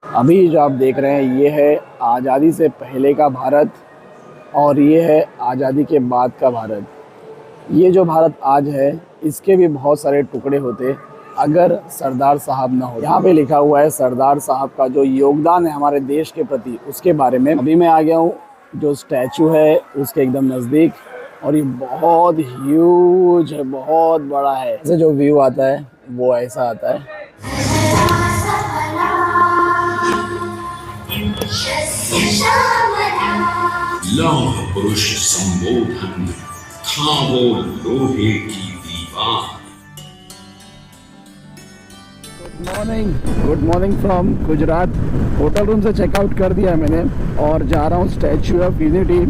अभी जो आप देख रहे हैं ये है आज़ादी से पहले का भारत और ये है आज़ादी के बाद का भारत। ये जो भारत आज है इसके भी बहुत सारे टुकड़े होते अगर सरदार साहब ना हो। यहाँ पे लिखा हुआ है सरदार साहब का जो योगदान है हमारे देश के प्रति उसके बारे में। अभी मैं आ गया हूँ जो स्टैचू है उसके एकदम नज़दीक और ये बहुत ह्यूज है, बहुत बड़ा है। ऐसे जो व्यू आता है वो ऐसा आता है। लौह पुरुष संबोधन था वो लोहे की दीवार। Good morning from Gujarat. Hotel room से चेकआउट कर दिया है मैंने और जा रहा हूँ स्टैचू ऑफ यूनिटी।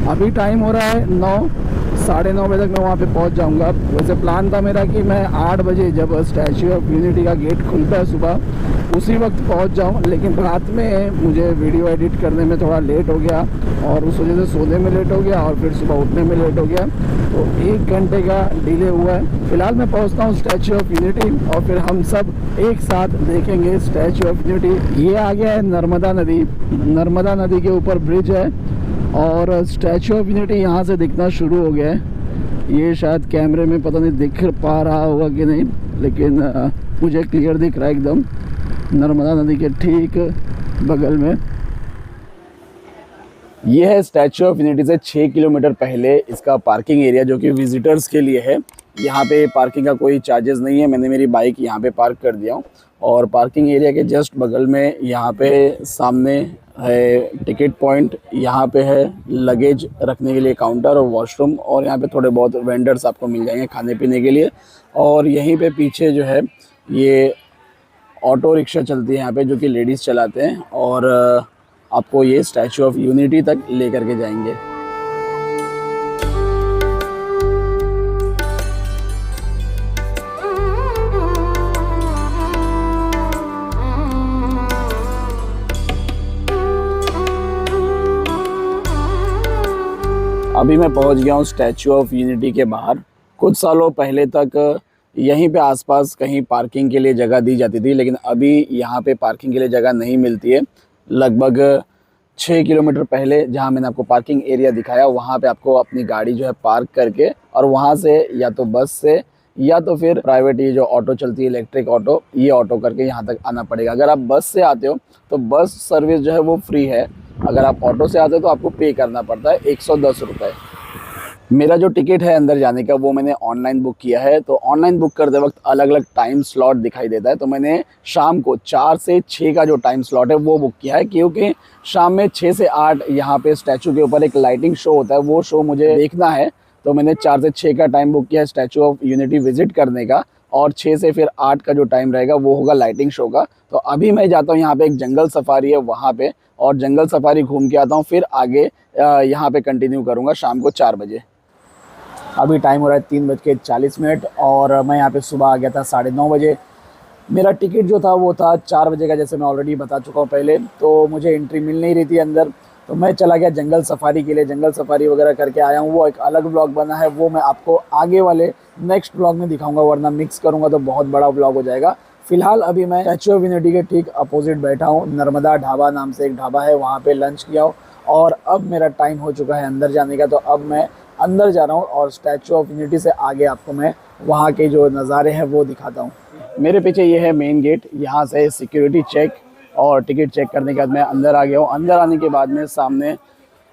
अभी टाइम हो रहा है 9, साढ़े 9 बजे तक मैं वहाँ पे पहुँच जाऊँगा। वैसे प्लान था मेरा कि मैं 8 बजे जब स्टैचू ऑफ यूनिटी का गेट खुलता है सुबह उसी वक्त पहुँच जाऊँ, लेकिन रात में मुझे वीडियो एडिट करने में थोड़ा लेट हो गया और उस वजह से सोने में लेट हो गया और फिर सुबह उठने में लेट हो गया, तो 1 घंटे का डिले हुआ है। फिलहाल मैं पहुँचता हूँ स्टैचू ऑफ यूनिटी और फिर हम सब एक साथ देखेंगे स्टैचू ऑफ यूनिटी। ये आ गया है नर्मदा नदी। नर्मदा नदी के ऊपर ब्रिज है और स्टैचू ऑफ यूनिटी यहाँ से दिखना शुरू हो गया है। ये शायद कैमरे में पता नहीं दिख पा रहा होगा कि नहीं, लेकिन मुझे क्लियर दिख रहा है एकदम नर्मदा नदी के ठीक बगल में। ये है स्टैचू ऑफ यूनिटी से 6 किलोमीटर पहले इसका पार्किंग एरिया जो कि विजिटर्स के लिए है। यहाँ पे पार्किंग का कोई चार्जेस नहीं है। मैंने मेरी बाइक यहाँ पे पार्क कर दिया हूँ और पार्किंग एरिया के जस्ट बगल में यहाँ पे सामने है टिकट पॉइंट। यहाँ पे है लगेज रखने के लिए काउंटर और वॉशरूम और यहाँ पे थोड़े बहुत वेंडर्स आपको मिल जाएंगे खाने पीने के लिए। और यहीं पे पीछे जो है ये ऑटो रिक्शा चलती है यहाँ पे जो कि लेडीज़ चलाते हैं और आपको ये स्टैचू ऑफ यूनिटी तक लेकर के जाएंगे। अभी मैं पहुंच गया हूँ स्टैचू ऑफ यूनिटी के बाहर। कुछ सालों पहले तक यहीं पे आसपास कहीं पार्किंग के लिए जगह दी जाती थी, लेकिन अभी यहाँ पे पार्किंग के लिए जगह नहीं मिलती है। लगभग 6 किलोमीटर पहले जहाँ मैंने आपको पार्किंग एरिया दिखाया वहाँ पे आपको अपनी गाड़ी जो है पार्क करके और वहाँ से या तो बस से या तो फिर प्राइवेट ये जो ऑटो चलती है इलेक्ट्रिक ऑटो, ये ऑटो करके यहाँ तक आना पड़ेगा। अगर आप बस से आते हो तो बस सर्विस जो है वो फ्री है। अगर आप ऑटो से आते हो तो आपको पे करना पड़ता है 110 रुपये। मेरा जो टिकट है अंदर जाने का वो मैंने ऑनलाइन बुक किया है, तो ऑनलाइन बुक करते वक्त अलग अलग टाइम स्लॉट दिखाई देता है। तो मैंने शाम को 4 से 6 का जो टाइम स्लॉट है वो बुक किया है, क्योंकि शाम में 6 से 8 यहाँ पे स्टैचू के ऊपर एक लाइटिंग शो होता है, वो शो मुझे देखना है। तो मैंने 4 से 6 का टाइम बुक किया है स्टैचू ऑफ यूनिटी विजिट करने का और 6 से फिर 8 का जो टाइम रहेगा वो होगा लाइटिंग शो का। तो अभी मैं जाता हूँ यहाँ पे एक जंगल सफारी है वहाँ पे और जंगल सफारी घूम के आता हूँ, फिर आगे यहाँ पे कंटिन्यू करूँगा शाम को 4 बजे। अभी टाइम हो रहा है 3:40 और मैं यहाँ पे सुबह आ गया था 9:30 बजे। मेरा टिकट जो था वो था 4 बजे का, जैसे मैं ऑलरेडी बता चुका हूँ पहले। तो मुझे एंट्री मिल नहीं रही थी अंदर, तो मैं चला गया जंगल सफारी के लिए। जंगल सफारी वगैरह करके आया हूँ। वो एक अलग ब्लॉग बना है, वो मैं आपको आगे वाले नेक्स्ट ब्लॉग में दिखाऊंगा, वरना मिक्स करूँगा तो बहुत बड़ा ब्लॉग हो जाएगा। फिलहाल अभी मैं स्टैचू ऑफ यूनिटी के ठीक अपोजिट बैठा हूँ। नर्मदा ढाबा नाम से एक ढाबा है, वहाँ पे लंच किया हूँ और अब मेरा टाइम हो चुका है अंदर जाने का। तो अब मैं अंदर जा रहा हूँ और स्टैचू ऑफ यूनिटी से आगे आपको मैं वहाँ के जो नज़ारे हैं वो दिखाता हूँ। मेरे पीछे ये है मेन गेट, यहाँ से सिक्योरिटी चेक और टिकट चेक करने के बाद मैं अंदर आ गया हूँ। अंदर आने के बाद में सामने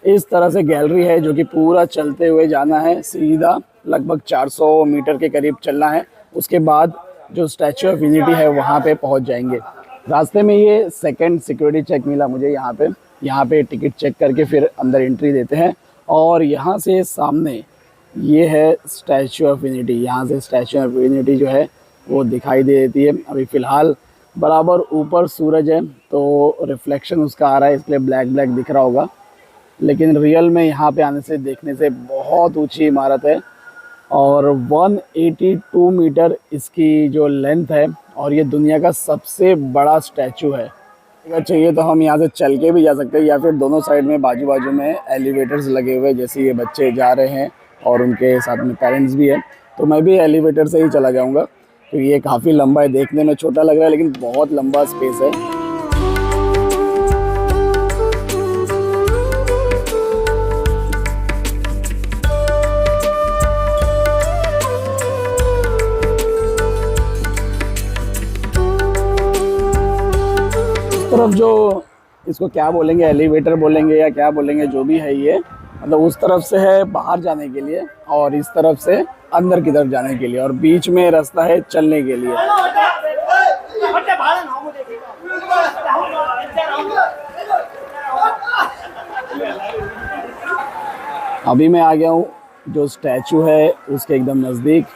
इस तरह से गैलरी है जो कि पूरा चलते हुए जाना है सीधा, लगभग 400 मीटर के करीब चलना है। उसके बाद जो स्टैचू ऑफ यूनिटी है वहाँ पे पहुँच जाएंगे। रास्ते में ये सेकंड सिक्योरिटी चेक मिला मुझे यहाँ पे टिकट चेक करके फिर अंदर एंट्री देते हैं। और यहाँ से सामने ये है स्टैचू ऑफ यूनिटी। यहाँ से स्टैचू ऑफ यूनिटी जो है वो दिखाई दे देती है। अभी फ़िलहाल बराबर ऊपर सूरज है तो रिफ्लेक्शन उसका आ रहा है, इसलिए ब्लैक ब्लैक दिख रहा होगा, लेकिन रियल में यहाँ पे आने से देखने से बहुत ऊंची इमारत है और 182 मीटर इसकी जो लेंथ है और ये दुनिया का सबसे बड़ा स्टैचू है। अगर चाहिए तो हम यहाँ से चल के भी जा सकते हैं या फिर दोनों साइड में बाजू बाजू में एलिवेटर्स लगे हुए, जैसे ये बच्चे जा रहे हैं और उनके साथ में पेरेंट्स भी है, तो मैं भी एलिवेटर से ही चला जाऊँगा। तो ये काफ़ी लंबा है, देखने में छोटा लग रहा है लेकिन बहुत लंबा स्पेस है। तरफ जो इसको क्या बोलेंगे, एलिवेटर बोलेंगे या क्या बोलेंगे, जो भी है ये, मतलब उस तरफ से है बाहर जाने के लिए और इस तरफ से अंदर की तरफ जाने के लिए, और बीच में रास्ता है चलने के लिए। अभी मैं आ गया हूँ जो स्टैचू है उसके एकदम नज़दीक,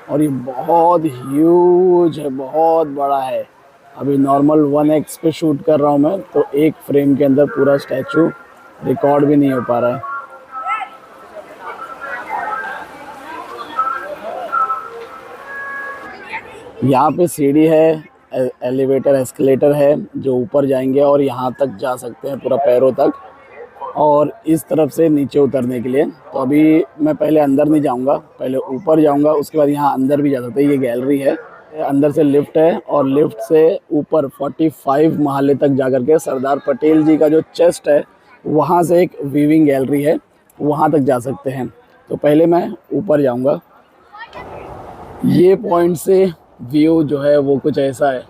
और ये बहुत ह्यूज है, बहुत बड़ा है। अभी नॉर्मल 1x पे शूट कर रहा हूँ मैं, तो एक फ्रेम के अंदर पूरा स्टैचू रिकॉर्ड भी नहीं हो पा रहा है। यहाँ पे सीढ़ी है, एलिवेटर एस्केलेटर है जो ऊपर जाएंगे और यहाँ तक जा सकते हैं पूरा पैरों तक, और इस तरफ से नीचे उतरने के लिए। तो अभी मैं पहले अंदर नहीं जाऊँगा, पहले ऊपर जाऊँगा, उसके बाद यहाँ अंदर भी जा सकते हैं। ये गैलरी है, अंदर से लिफ्ट है और लिफ्ट से ऊपर 45 महले तक जा कर के सरदार पटेल जी का जो चेस्ट है वहाँ से एक वीविंग गैलरी है, वहाँ तक जा सकते हैं। तो पहले मैं ऊपर जाऊँगा। ये पॉइंट से व्यू जो है वो कुछ ऐसा है।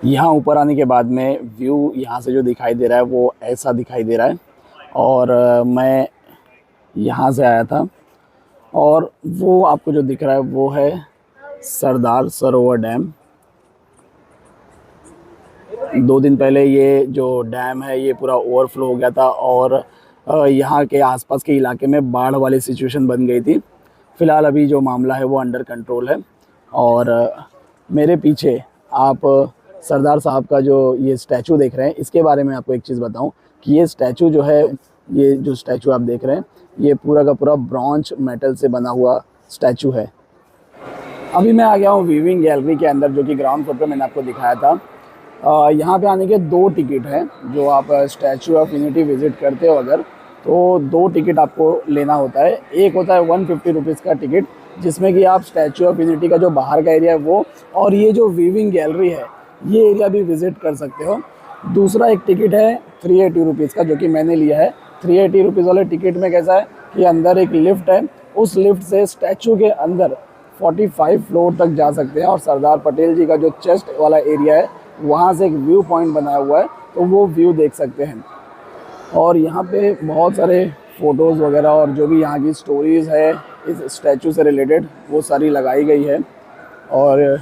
यहाँ ऊपर आने के बाद में व्यू यहाँ से जो दिखाई दे रहा है वो ऐसा दिखाई दे रहा है, और मैं यहाँ से आया था, और वो आपको जो दिख रहा है वो है सरदार सरोवर डैम। 2 दिन पहले ये जो डैम है ये पूरा ओवरफ्लो हो गया था और यहाँ के आसपास के इलाके में बाढ़ वाली सिचुएशन बन गई थी। फ़िलहाल अभी जो मामला है वो अंडर कंट्रोल है। और मेरे पीछे आप सरदार साहब का जो ये स्टैचू देख रहे हैं, इसके बारे में आपको एक चीज़ बताऊं कि ये स्टैचू जो है, ये जो स्टैचू आप देख रहे हैं, ये पूरा का पूरा ब्रॉन्ज मेटल से बना हुआ स्टैचू है। अभी मैं आ गया हूँ वीविंग गैलरी के अंदर, जो कि ग्राउंड फ्लोर पे मैंने आपको दिखाया था। यहाँ पे आने के 2 टिकट हैं। जो आप स्टैचू ऑफ यूनिटी विज़िट करते हो अगर, तो 2 टिकट आपको लेना होता है। एक होता है 150 रुपीज़ का टिकट, जिसमें कि आप स्टैचू ऑफ यूनिटी का जो बाहर का एरिया है वो, और ये जो वीविंग गैलरी है ये एरिया भी विज़िट कर सकते हो। दूसरा एक टिकट है 380 रुपीज़ का, जो कि मैंने लिया है। 380 रुपीज़ वाले टिकट में कैसा है कि अंदर एक लिफ्ट है, उस लिफ्ट से स्टैचू के अंदर 45 फ्लोर तक जा सकते हैं, और सरदार पटेल जी का जो चेस्ट वाला एरिया है वहाँ से एक व्यू पॉइंट बनाया हुआ है, तो वो व्यू देख सकते हैं। और यहाँ पे बहुत सारे फ़ोटोज़ वगैरह और जो भी यहाँ की स्टोरीज़ है इस स्टैचू से रिलेटेड वो सारी लगाई गई है। और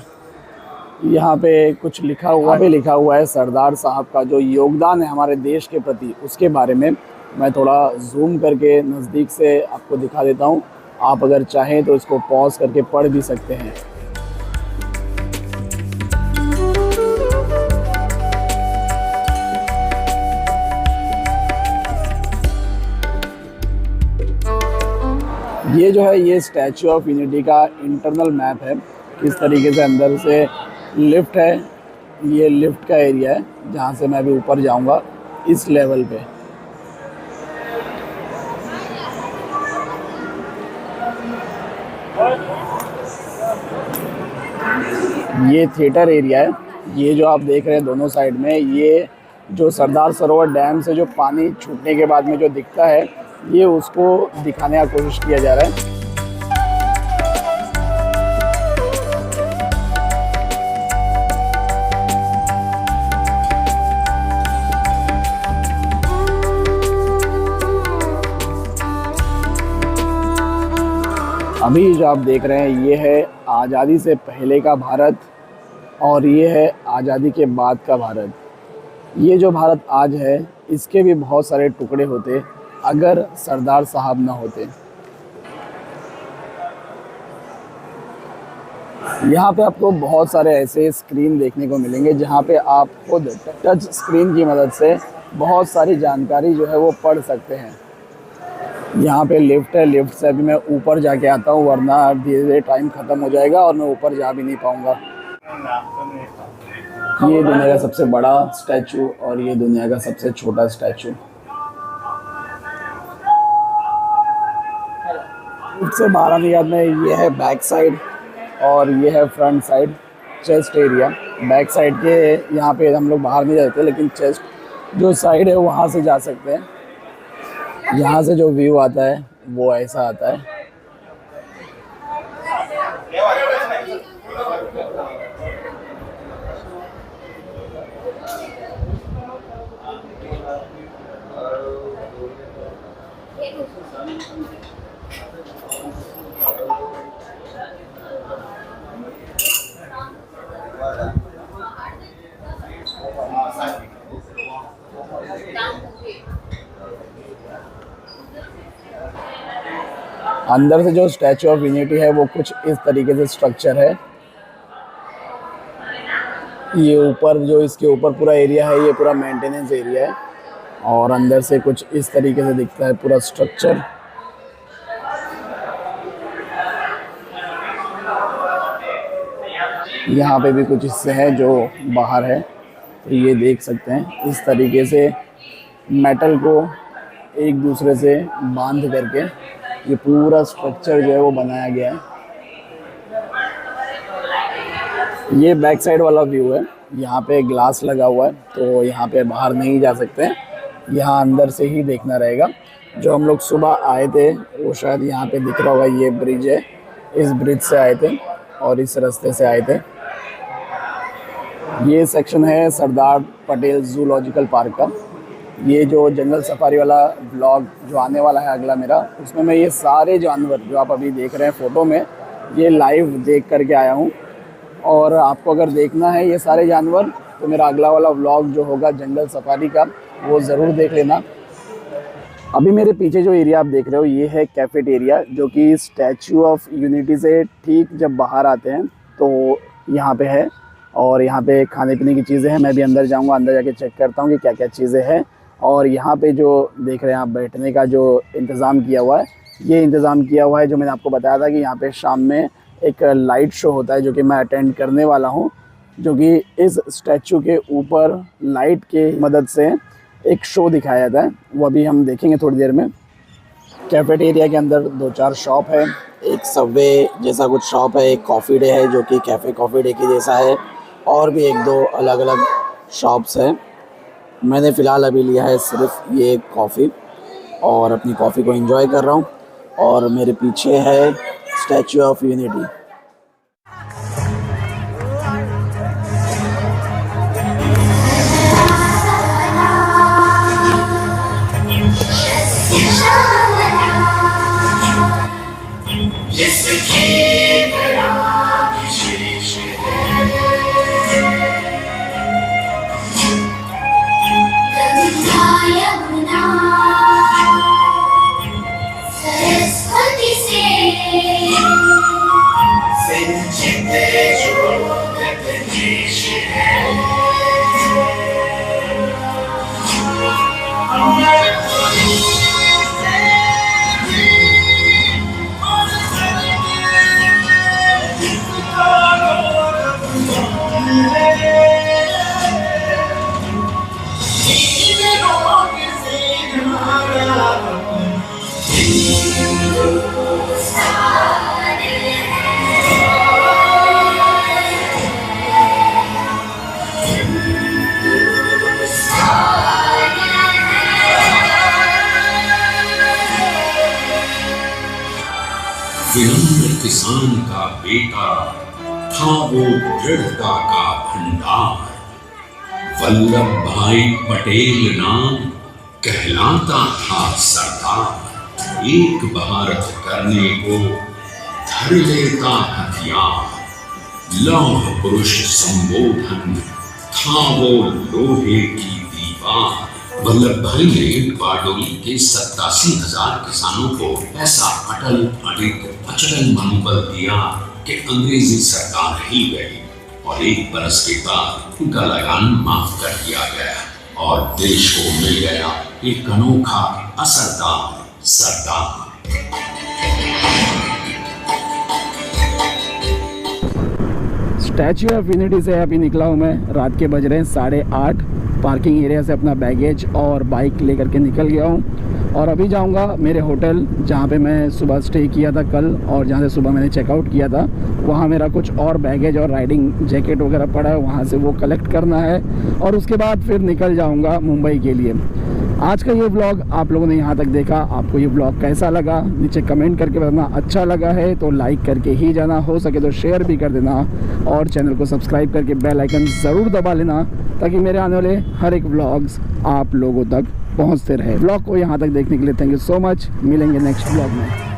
यहाँ पे कुछ लिखा हुआ है सरदार साहब का जो योगदान है हमारे देश के प्रति, उसके बारे में। मैं थोड़ा जूम करके नज़दीक से आपको दिखा देता हूँ। आप अगर चाहें तो इसको पॉज करके पढ़ भी सकते हैं। ये जो है ये स्टैचू ऑफ यूनिटी का इंटरनल मैप है। किस तरीके से अंदर से लिफ्ट है, ये लिफ्ट का एरिया है जहाँ से मैं अभी ऊपर जाऊँगा इस लेवल पे। ये थिएटर एरिया है। ये जो आप देख रहे हैं दोनों साइड में, ये जो सरदार सरोवर डैम से जो पानी छूटने के बाद में जो दिखता है, ये उसको दिखाने का कोशिश किया जा रहा है। अभी जो आप देख रहे हैं ये है आज़ादी से पहले का भारत, और ये है आज़ादी के बाद का भारत। ये जो भारत आज है इसके भी बहुत सारे टुकड़े होते अगर सरदार साहब ना होते। यहाँ पे आपको बहुत सारे ऐसे स्क्रीन देखने को मिलेंगे जहाँ पे आप खुद टच स्क्रीन की मदद से बहुत सारी जानकारी जो है वो पढ़ सकते हैं। यहाँ पे लिफ्ट है, लिफ्ट से अभी मैं ऊपर जाके आता हूँ, वरना धीरे धीरे टाइम ख़त्म हो जाएगा और मैं ऊपर जा भी नहीं पाऊँगा। ये दुनिया का सबसे बड़ा स्टैचू और ये दुनिया का सबसे छोटा स्टैचू। लिफ्ट से बाहर आने के बाद में ये है बैक साइड और ये है front side, chest area. Back side के यहाँ पे हम लोग बाहर नहीं जाते, लेकिन चेस्ट जो साइड है वहाँ से जा सकते हैं। यहाँ से जो व्यू आता है वो ऐसा आता है। अंदर से जो स्टैचू ऑफ यूनिटी है वो कुछ इस तरीके से स्ट्रक्चर है। ये ऊपर जो इसके ऊपर पूरा एरिया है ये पूरा मेंटेनेंस एरिया है और अंदर से कुछ इस तरीके से दिखता है पूरा स्ट्रक्चर। यहाँ पे भी कुछ हिस्से हैं जो बाहर है, तो ये देख सकते हैं इस तरीके से मेटल को एक दूसरे से बांध करके ये पूरा स्ट्रक्चर जो है वो बनाया गया है। ये बैक साइड वाला व्यू है, यहाँ पे ग्लास लगा हुआ है तो यहाँ पे बाहर नहीं जा सकते हैं, यहाँ अंदर से ही देखना रहेगा। जो हम लोग सुबह आए थे वो शायद यहाँ पे दिख रहा होगा, ये ब्रिज है, इस ब्रिज से आए थे और इस रास्ते से आए थे। ये सेक्शन है सरदार पटेल जूलॉजिकल पार्क का। ये जो जंगल सफारी वाला ब्लॉग जो आने वाला है अगला मेरा, उसमें मैं ये सारे जानवर जो आप अभी देख रहे हैं फ़ोटो में, ये लाइव देख करके आया हूँ। और आपको अगर देखना है ये सारे जानवर तो मेरा अगला वाला व्लॉग जो होगा जंगल सफारी का वो ज़रूर देख लेना। अभी मेरे पीछे जो एरिया आप देख रहे हो ये है कैफेटेरिया, जो कि स्टैचू ऑफ यूनिटी से ठीक जब बाहर आते हैं तो यहाँ पे है। और यहाँ पे खाने पीने की चीज़ें हैं, मैं भी अंदर जाऊँगा, अंदर जाके चेक करता हूँ कि क्या क्या चीज़ें हैं। और यहाँ पे जो देख रहे हैं आप बैठने का जो इंतज़ाम किया हुआ है, ये इंतज़ाम किया हुआ है जो मैंने आपको बताया था कि यहाँ पे शाम में एक लाइट शो होता है जो कि मैं अटेंड करने वाला हूँ, जो कि इस स्टैचू के ऊपर लाइट के मदद से एक शो दिखाया जाता है, वो अभी हम देखेंगे थोड़ी देर में। कैफेटेरिया के अंदर 2-4 शॉप है, एक सबवे जैसा कुछ शॉप है, एक कॉफ़ी डे है जो कि कैफ़े कॉफ़ी डे के जैसा है, और भी 1-2 अलग अलग शॉप्स हैं। मैंने फ़िलहाल अभी लिया है सिर्फ ये कॉफ़ी और अपनी कॉफ़ी को एंजॉय कर रहा हूँ। और मेरे पीछे है स्टैचू ऑफ यूनिटी। विनम्र किसान का बेटा था वो दृढ़ता का भंडार। वल्लभ भाई पटेल नाम कहलाता था सरदार। एक भारत करने को धर लेता हथियार। लौह पुरुष संबोधन था वो लोहे की दीवार। वल्लभ भाई ने बारडोली के 87,000 किसानों को ऐसा अटल अचल मनोबल दिया कि अंग्रेजी सरकार हिल गई और 1 बरस के बाद उनका लगान माफ कर दिया गया और देश को मिल गया एक अनोखा असरदार सरदार। स्टैचू ऑफ यूनिटी से अभी निकला हूँ मैं, रात के बज रहे हैं 8:30। पार्किंग एरिया से अपना बैगेज और बाइक लेकर के निकल गया हूँ और अभी जाऊँगा मेरे होटल जहाँ पे मैं सुबह स्टे किया था कल, और जहाँ से सुबह मैंने चेकआउट किया था। वहाँ मेरा कुछ और बैगेज और राइडिंग जैकेट वगैरह पड़ा है, वहाँ से वो कलेक्ट करना है और उसके बाद फिर निकल जाऊँगा मुंबई के लिए। आज का ये व्लॉग आप लोगों ने यहाँ तक देखा, आपको ये व्लॉग कैसा लगा नीचे कमेंट करके बताना। अच्छा लगा है तो लाइक करके ही जाना, हो सके तो शेयर भी कर देना और चैनल को सब्सक्राइब करके बेल आइकन ज़रूर दबा लेना ताकि मेरे आने वाले हर एक व्लॉग्स आप लोगों तक पहुँचते रहे। व्लॉग को यहाँ तक देखने के लिए थैंक यू सो मच। मिलेंगे नेक्स्ट व्लॉग में।